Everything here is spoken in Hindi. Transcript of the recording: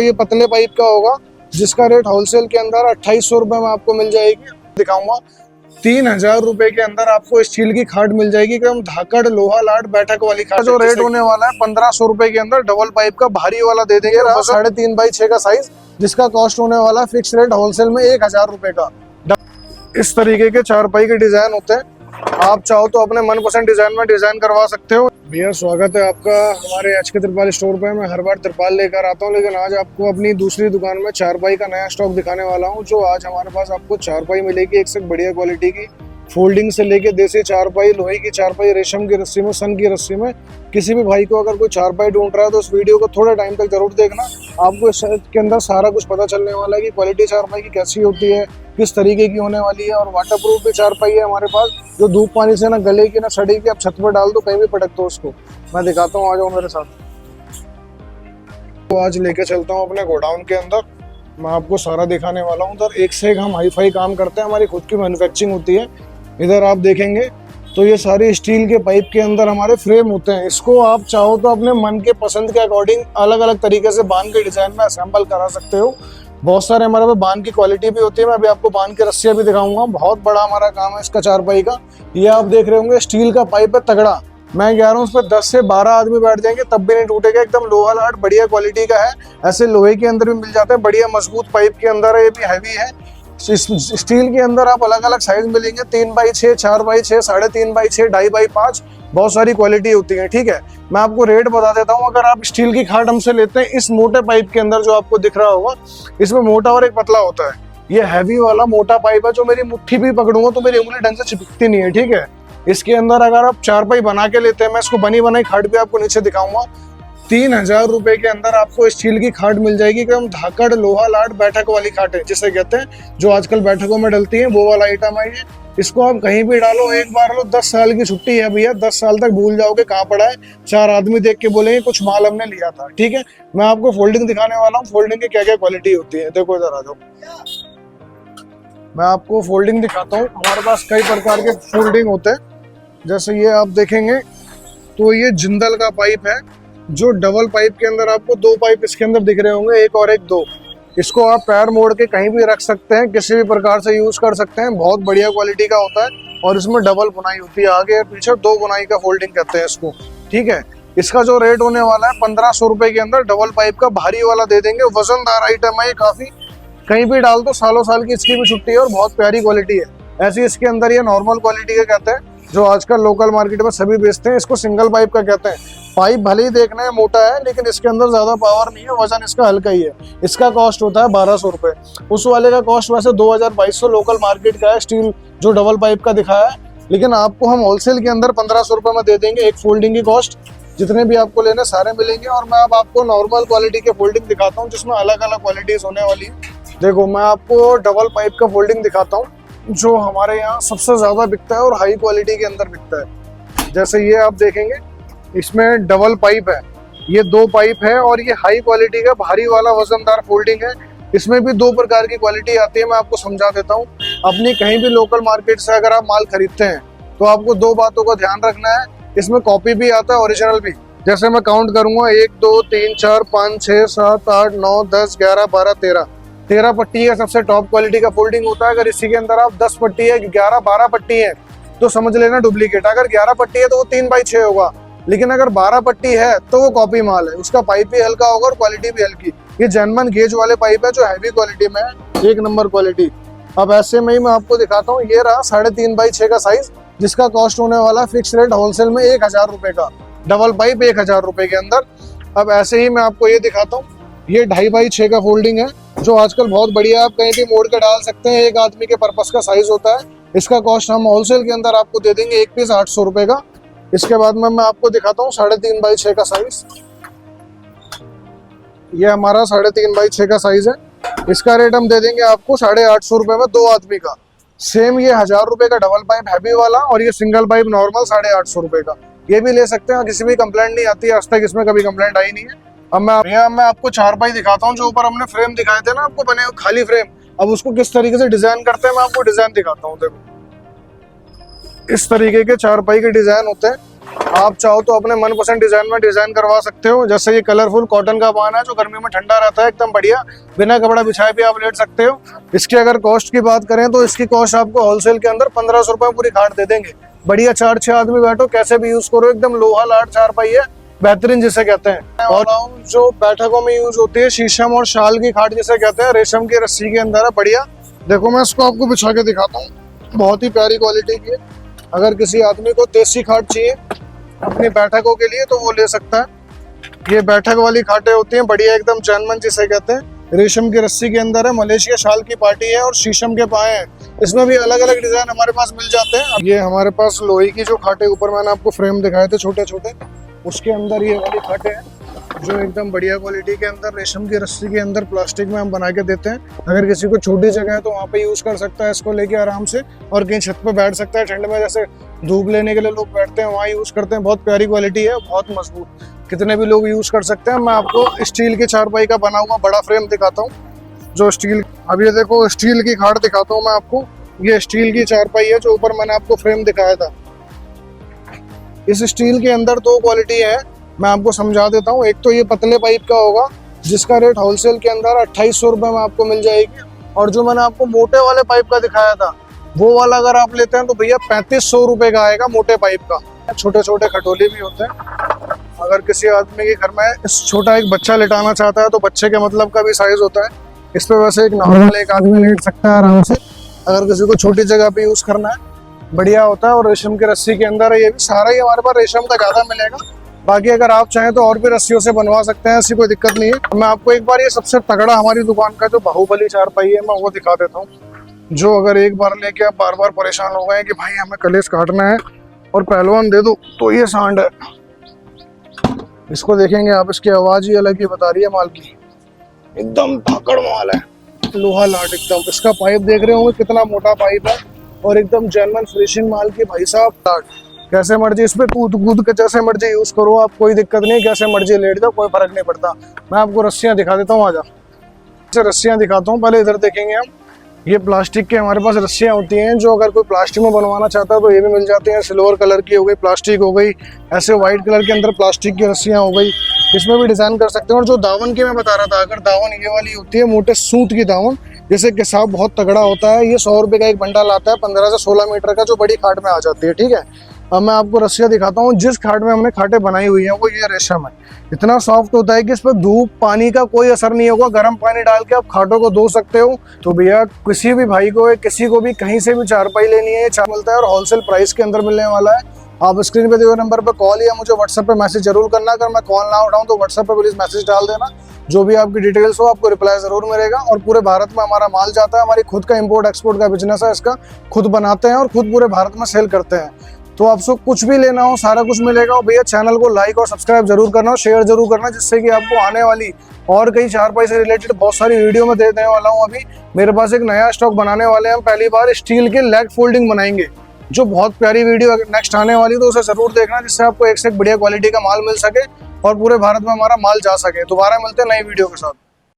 ये पतले पाइप का होगा जिसका रेट होलसेल के अंदर 2800 रुपए में आपको मिल जाएगी। दिखाऊंगा 3000 रुपए के अंदर आपको स्टील की खाट मिल जाएगी, एकदम धाकड़ लोहा लाट बैठक वाली खाट। जो रेट होने वाला है 1500 रुपए के अंदर डबल पाइप का भारी वाला दे देंगे 3.5x6 का साइज, जिसका कॉस्ट होने वाला है फिक्स रेट होलसेल में 1000 रुपए का। इस तरीके के चारपाई के डिजाइन होते हैं, आप चाहो तो अपने मनपसंद डिजाइन में डिजाइन करवा सकते हो। भैया स्वागत है आपका हमारे एचके त्रिपाल स्टोर पे। मैं हर बार त्रिपाल लेकर आता हूँ, लेकिन आज आपको अपनी दूसरी दुकान में चारपाई का नया स्टॉक दिखाने वाला हूँ। जो आज हमारे पास आपको चारपाई मिलेगी एक से बढ़िया क्वालिटी की, फोल्डिंग से लेके देसी चारपाई, लोहे की चारपाई, रेशम की रस्सी में, सन की रस्सी में। किसी भी भाई को अगर कोई चारपाई ढूंढ रहा है तो उस वीडियो को थोड़े टाइम तक जरूर देखना, आपको इसके अंदर सारा कुछ पता चलने वाला है कि क्वालिटी चारपाई की कैसी होती है, किस तरीके की होने वाली है। और वाटरप्रूफ भी चारपाई है हमारे पास, जो धूप पानी से ना गलेगी ना सड़ेगी। आप छत पर डाल दो कहीं भी पटक दो उसको। मैं दिखाता हूँ, आ जाओ मेरे साथ। तो आज लेके चलता हूँ अपने गोडाउन के अंदर, मैं आपको सारा दिखाने वाला हूँ। उधर एक से एक हम हाई फाई काम करते हैं, हमारी खुद की मैन्युफैक्चरिंग होती है। इधर आप देखेंगे तो ये सारे स्टील के पाइप के अंदर हमारे फ्रेम होते हैं। इसको आप चाहो तो अपने मन के पसंद के अकॉर्डिंग अलग अलग तरीके से बांध के डिजाइन में असेंबल करा सकते हो। बहुत सारे हमारे पास बांध की क्वालिटी भी होती है। मैं अभी आपको बांध की रस्सियां भी दिखाऊंगा। बहुत बड़ा हमारा काम है इसका चारपाई का। ये आप देख रहे होंगे स्टील का पाइप है तगड़ा, मैं कह रहा हूँ उस पर 10 से 12 आदमी बैठ जाएंगे तब भी नहीं टूटेगा। एकदम लोहा लाट बढ़िया क्वालिटी का है। ऐसे लोहे के अंदर भी मिल जाते हैं, बढ़िया मजबूत पाइप के अंदर है, ये भी हैवी है। स्टील के अंदर आप अलग अलग साइज मिलेंगे, 3x6, 4x6, 3.5x6, 2.5x5, बहुत सारी क्वालिटी होती है। ठीक है, मैं आपको रेट बता देता हूँ। अगर आप स्टील की खाट हमसे लेते हैं इस मोटे पाइप के अंदर जो आपको दिख रहा होगा, इसमें मोटा और एक पतला होता है। ये हैवी वाला मोटा पाइप है जो मेरी मुट्ठी भी पकड़ूंगा तो मेरी उंगली ढंग से चिपकती नहीं है। ठीक है, इसके अंदर अगर आप चारपाई बना के लेते हैं, मैं इसको बनी बनाई खाट भी आपको नीचे दिखाऊंगा, 3000 रुपए के अंदर आपको स्टील की खाट मिल जाएगी, एकदम धाकड़ लोहा लाट बैठक वाली खाट है जिसे कहते हैं, जो आजकल बैठकों में डलती है, वो वाला आइटम है ये। इसको आप कहीं भी डालो, एक बार लो, 10 साल की छुट्टी है भैया, 10 साल तक भूल जाओगे कहाँ पड़ा है। 4 आदमी देख के बोलेंगे कुछ माल हमने लिया था। ठीक है, मैं आपको फोल्डिंग दिखाने वाला हूँ, फोल्डिंग की क्या क्या क्वालिटी होती है। देखो इधर आ जाओ, मैं आपको फोल्डिंग दिखाता हूँ। हमारे पास कई प्रकार के फोल्डिंग होते हैं, जैसे ये आप देखेंगे तो ये जिंदल का पाइप है, जो डबल पाइप के अंदर आपको 2 पाइप इसके अंदर दिख रहे होंगे, एक और एक 2। इसको आप पैर मोड़ के कहीं भी रख सकते हैं, किसी भी प्रकार से यूज कर सकते हैं। बहुत बढ़िया क्वालिटी का होता है और इसमें डबल बुनाई होती है, आगे और पीछे 2 बुनाई का फोल्डिंग कहते हैं इसको। ठीक है, इसका जो रेट होने वाला है 1500 रुपए के अंदर डबल पाइप का भारी वाला दे देंगे। वजनदार आइटम है ये, काफी कहीं भी डाल दो, सालों साल की इसकी भी छुट्टी है और बहुत प्यारी क्वालिटी है। ऐसी इसके अंदर ये नॉर्मल क्वालिटी का कहते हैं, जो आजकल लोकल मार्केट में सभी बेचते हैं। इसको सिंगल पाइप का कहते हैं। पाइप भले ही देखने में मोटा है, लेकिन इसके अंदर ज्यादा पावर नहीं है, वजन इसका हल्का ही है। इसका कॉस्ट होता है 1200 रुपए। उस वाले का कॉस्ट वैसे 2200 लोकल मार्केट का है, स्टील जो डबल पाइप का दिखाया है, लेकिन आपको हम होलसेल के अंदर 1500 रुपए में दे देंगे। एक फोल्डिंग की कॉस्ट, जितने भी आपको लेने सारे मिलेंगे। और मैं अब आपको नॉर्मल क्वालिटी के फोल्डिंग दिखाता हूँ, जिसमें अलग अलग क्वालिटीज होने वाली है। देखो, मैं आपको डबल पाइप का फोल्डिंग दिखाता हूँ, जो हमारे यहाँ सबसे ज्यादा बिकता है और हाई क्वालिटी के अंदर बिकता है। जैसे ये आप देखेंगे, इसमें डबल पाइप है, ये 2 पाइप है और ये हाई क्वालिटी का भारी वाला वजनदार फोल्डिंग है। इसमें भी 2 प्रकार की क्वालिटी आती है, मैं आपको समझा देता हूँ। अपनी कहीं भी लोकल मार्केट से अगर आप माल खरीदते हैं तो आपको 2 बातों का ध्यान रखना है। इसमें कॉपी भी आता है, ओरिजिनल भी। जैसे मैं काउंट करूंगा, 1 2 3 4 5 6 7 8 9 10 11 12 13 पट्टी का सबसे टॉप क्वालिटी का फोल्डिंग होता है। अगर इसी के अंदर आप 10 पट्टी है, 11 12 पट्टी है तो समझ लेना डुप्लीकेट। अगर 11 पट्टी है तो वो 3x6 होगा, लेकिन अगर 12 पट्टी है तो वो कॉपी माल है। उसका पाइप भी हल्का होगा और क्वालिटी भी हल्की। ये जेनमन गेज वाले पाइप है, जो हैवी क्वालिटी में है, 1 नंबर क्वालिटी। अब ऐसे में ही मैं आपको दिखाता हूँ, ये रहा 3.5x6 का साइज, जिसका कॉस्ट होने वाला फिक्स रेट होलसेल में 1000 रुपए का, डबल पाइप 1000 रुपए के अंदर। अब ऐसे ही मैं आपको ये दिखाता हूँ, ये 2.5x6 का फोल्डिंग है, जो आजकल बहुत बढ़िया, आप कहीं भी मोड़ के डाल सकते हैं। एक आदमी के पर्पस का साइज होता है। इसका कॉस्ट हम होलसेल के अंदर आपको दे देंगे, एक पीस 800 रुपए का। इसके बाद में मैं आपको दिखाता हूँ 3.5x6 का साइज। ये हमारा 3.5x6 का साइज है। इसका रेट हम दे देंगे आपको 850 रुपए में, 2 आदमी का। सेम ये 1000 रुपए का डबल पाइप हैवी वाला, और ये सिंगल पाइप नॉर्मल 850 रुपए का। ये भी ले सकते हैं, किसी भी कंप्लेंट नहीं आती है, आज तक इसमें कभी कंप्लेंट आई नहीं है। अब मैं आपको चारपाई दिखाता हूँ। जो ऊपर हमने फ्रेम दिखाए थे ना आपको, बने खाली फ्रेम, अब उसको किस तरीके से डिजाइन करते हैं मैं आपको डिजाइन दिखाता हूँ। देखो, इस तरीके के चारपाई के डिजाइन होते हैं। आप चाहो तो अपने मनपसंद डिजाइन में डिजाइन करवा सकते हो। जैसे ये कलरफुल कॉटन का पान है जो गर्मी में ठंडा रहता है, एकदम बढ़िया, बिना कपड़ा बिछाए भी आप लेट सकते हो। इसकी अगर कॉस्ट की बात करें तो इसकी कॉस्ट आपको होलसेल के अंदर 1500 रुपए पूरी खाट दे देंगे। बढ़िया 4-6 आदमी बैठो, कैसे भी यूज करो, एकदम लोहा लाट चारपाई है, बेहतरीन जिसे कहते हैं। और जो बैठकों में यूज होती है शीशम और शाल की खाट जिसे कहते हैं, रेशम की रस्सी के अंदर है, बढ़िया। देखो मैं इसको आपको बिछा के दिखाता हूँ, बहुत ही प्यारी क्वालिटी की है। अगर किसी आदमी को देसी खाट चाहिए अपनी बैठकों के लिए तो वो ले सकता है। ये बैठक वाली खाटें होती हैं, बढ़िया एकदम जैनमन जिसे कहते हैं, रेशम की रस्सी के अंदर है, मलेशिया शाल की पार्टी है और शीशम के पाए हैं। इसमें भी अलग अलग डिजाइन हमारे पास मिल जाते हैं। ये हमारे पास लोहे की जो खाटे ऊपर मैंने आपको फ्रेम दिखाए थे छोटे छोटे, उसके अंदर ये वाली खाटे हैं जो एकदम बढ़िया क्वालिटी के अंदर रेशम की रस्सी के अंदर प्लास्टिक में हम बना के देते हैं। अगर किसी को छोटी जगह है तो वहाँ पे यूज कर सकता है इसको लेके आराम से, और कहीं छत पे बैठ सकता है ठंड में, जैसे धूप लेने के लिए लोग बैठते हैं वहाँ यूज करते हैं। बहुत प्यारी क्वालिटी है, बहुत मजबूत, कितने भी लोग यूज कर सकते हैं। मैं आपको स्टील के चारपाई का बना हुआ बड़ा फ्रेम दिखाता हूँ जो स्टील, अब ये देखो स्टील की खाट दिखाता हूँ मैं आपको। ये स्टील की चारपाई है जो ऊपर मैंने आपको फ्रेम दिखाया था। इस स्टील के अंदर दो क्वालिटी है, मैं आपको समझा देता हूँ। एक तो ये पतले पाइप का होगा जिसका रेट होलसेल के अंदर 2800 रुपये में आपको मिल जाएगी, और जो मैंने आपको मोटे वाले पाइप का दिखाया था वो वाला अगर आप लेते हैं तो भैया 3500 रुपये का आएगा मोटे पाइप का। छोटे छोटे खटोले भी होते हैं। अगर किसी आदमी के घर में छोटा एक बच्चा लेटाना चाहता है तो बच्चे के मतलब का भी साइज होता है। इस पे वैसे एक नॉर्मल एक आदमी लेट सकता है आराम से। अगर किसी को छोटी जगह पे यूज करना है बढ़िया होता है, और रेशम की रस्सी के अंदर है। ये भी सारा ही हमारे पास रेशम का ज्यादा मिलेगा, बाकी अगर आप चाहें तो और भी रस्सियों से बनवा सकते हैं, ऐसी कोई दिक्कत नहीं है। मैं आपको एक बार ये सबसे तगड़ा हमारी दुकान का जो बाहुबली चारपाई है मैं वो दिखा देता हूँ, जो अगर एक बार लेके आप बार बार परेशान हो गए कि भाई हमें कलेश काटना है और पहलवान दे दो, तो ये सांड है। इसको देखेंगे आप, इसकी आवाज ही अलग ही बता रही है माल की, एकदम धाकड़ माल है, लोहा लाट एकदम। इसका पाइप देख रहे होंगे कितना मोटा पाइप है, और एकदम जर्मन फिनिशिंग माल की भाई साहब लाट। कैसे मर्जी इस पे कूद कूद के जैसे मर्जी यूज करो आप, कोई दिक्कत नहीं, कैसे मर्जी लेट जाओ, कोई फर्क नहीं पड़ता। मैं आपको रस्सियां दिखा देता हूँ, आजा रस्सियां दिखाता हूँ। पहले इधर देखेंगे हम, ये प्लास्टिक के हमारे पास रस्सियां होती हैं जो अगर कोई प्लास्टिक में बनवाना चाहता है तो ये भी मिल जाती हैं। सिल्वर कलर की हो गई, प्लास्टिक हो गई, ऐसे व्हाइट कलर के अंदर प्लास्टिक की रस्सियां हो गई, इसमें भी डिजाइन कर सकते हैं। और जो दावन की मैं बता रहा था, अगर दावन ये वाली होती है मोटे सूत की दावन, जैसे किसाब बहुत तगड़ा होता है, ये 100 रुपये का एक बंडल आता है, 15 से 16 मीटर का, जो बड़ी खाट में आ जाती है। ठीक है, अब मैं आपको रस्सियां दिखाता हूँ। जिस खाट में हमने खाटें बनाई हुई हैं वो ये रेशम है, इतना सॉफ्ट होता है कि इस पर धूप पानी का कोई असर नहीं होगा। गर्म पानी डाल के आप खाटों को धो सकते हो। तो भैया किसी भी भाई को, किसी को भी कहीं से भी चारपाई लेनी है, चार मिलता है और होलसेल प्राइस के अंदर मिलने वाला है। आप स्क्रीन पे दिए हुए नंबर पर कॉल या मुझे व्हाट्सएप पे मैसेज जरूर करना। अगर मैं कॉल ना उठाऊं तो व्हाट्सएप पे प्लीज मैसेज डाल देना, जो भी आपकी डिटेल्स हो आपको रिप्लाई जरूर मिलेगा। और पूरे भारत में हमारा माल जाता है, हमारी खुद का इंपोर्ट एक्सपोर्ट का बिजनेस है, इसका खुद बनाते हैं और खुद पूरे भारत में सेल करते हैं। तो आपको कुछ भी लेना हो सारा कुछ मिलेगा। और भैया चैनल को लाइक और सब्सक्राइब जरूर करना, शेयर जरूर करना, जिससे कि आपको आने वाली और कई चारपाई से रिलेटेड बहुत सारी वीडियो में दे देने वाला हूँ। अभी मेरे पास एक नया स्टॉक बनाने वाले हैं, पहली बार स्टील के लेग फोल्डिंग बनाएंगे, जो बहुत प्यारी वीडियो अगर नेक्स्ट आने वाली तो उसे जरूर देखना, जिससे आपको एक से एक बढ़िया क्वालिटी का माल मिल सके और पूरे भारत में हमारा माल जा सके। दोबारा मिलते हैं नई वीडियो के साथ।